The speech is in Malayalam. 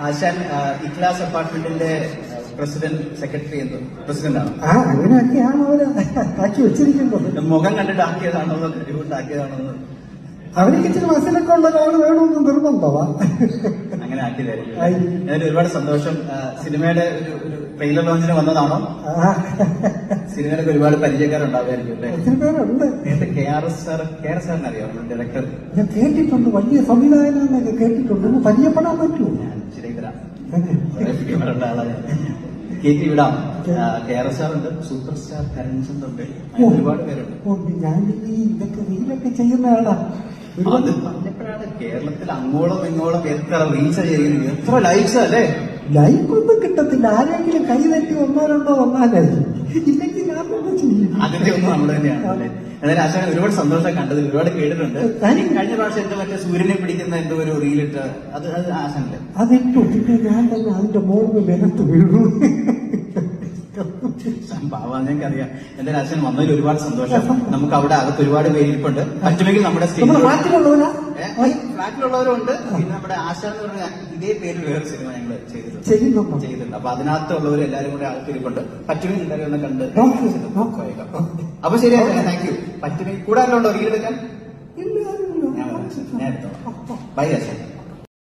ആശാൻ ഇക്ലാസ് അപ്പാർട്ട്മെന്റിന്റെ പ്രസിഡന്റ് സെക്രട്ടറി എന്തോ പ്രസിഡന്റാണ്. അങ്ങനെയൊക്കെയാണ് അവര് ആക്കി വെച്ചിരിക്കുന്നത്. മുഖം കണ്ടിട്ട് ആക്കിയതാണോ കഴിവുകൊണ്ടാക്കിയതാണോ? അവർക്ക് ഇച്ചിരി മനസ്സിലൊക്കെ ഉള്ള ഒരാൾ വേണമെന്ന് നിർബന്ധമാ. അങ്ങനെ ആക്കിയതായിരിക്കും. അതിന് ഒരുപാട് സന്തോഷം. സിനിമയുടെ ഒരു ട്രെയിലർ ലോഞ്ചിന് വന്നതാണോ? സിനിമയിലൊക്കെ ഒരുപാട് പരിചയക്കാരുണ്ടാവുമായിരിക്കും അല്ലേ? ഒത്തിരി പേരുണ്ട്. നേരത്തെ KR സാറിന് അറിയാമോ? ഡയറക്ടർ ഞാൻ കേട്ടിട്ടുണ്ട്, വലിയ സംവിധായകനൊക്കെ കേട്ടിട്ടുണ്ട്. ഒന്ന് പരിചയപ്പെടാൻ പറ്റുമോ? ഞാൻ ശരിതരാം ആളാണ്. കേറ്റി വിടാം. KR സാറുണ്ട്, സൂപ്പർ സ്റ്റാർ കരൺചന്ദ് ഉണ്ട്, ഒരുപാട് പേരുണ്ട്. ഞാൻ ഇതൊക്കെ റീലൊക്കെ ചെയ്യുന്ന ആളാ. അത് പറഞ്ഞപ്പോഴാണ് കേരളത്തിൽ അങ്ങോളം ഇങ്ങോളം എത്ര റീച്ച് ചെയ്യുന്നത്, എത്ര ലൈക്സ് അല്ലേ? ലൈക്കൊന്നും കിട്ടത്തില്ല. ആരെങ്കിലും കൈ തട്ടി ഒന്നോ രണ്ടോ വന്നാലായി, ഇല്ലെങ്കിൽ ഞാൻ ചെയ്യും. അതിന്റെ ഒന്നും നമ്മൾ തന്നെയാണ്. എന്നാലും ആശാൻ ഒരുപാട് സന്തോഷം കണ്ടത്, ഒരുപാട് കേട്ടിട്ടുണ്ട്. കഴിഞ്ഞ പ്രാവശ്യം എന്തോ മറ്റേ സൂര്യനെ പിടിക്കുന്ന എന്തോ ഒരു റീലിട്ട് അത് ആശാനല്ലേ? അതിട്ടു. പിന്നെ ഞാൻ തന്നെ അതിന്റെ മോളിൽ നിലത്ത് വീണു. പാവാ, ഞങ്ങൾക്കറിയാം. എന്തായാലും അച്ഛൻ വന്നതിൽ ഒരുപാട് സന്തോഷം. നമുക്ക് അവിടെ അകത്ത് ഒരുപാട് പേരിപ്പുണ്ട്. പറ്റുമെങ്കിൽ നമ്മുടെ ഫ്ലാറ്റിലുള്ളവരുണ്ട്. പിന്നെ നമ്മുടെ ആശ എന്ന് പറഞ്ഞ ഇതേ പേരിൽ വേറെ സിനിമ ഞങ്ങൾ ചെയ്തിട്ടുണ്ട്. അപ്പൊ അതിനകത്തുള്ളവർ എല്ലാവരും കൂടെ അകത്തിരിപ്പുണ്ട്. പറ്റുമെങ്കിൽ എല്ലാവരും ഒന്ന് കണ്ട് പോയേക്കാം. അപ്പൊ ശരി ആശാ, താങ്ക് യു. പറ്റുമെങ്കിൽ കൂടാറുണ്ടോ റീൽ എടുക്കാൻ? ഞാൻ എടുത്തോളാം. ബൈ ആശാ.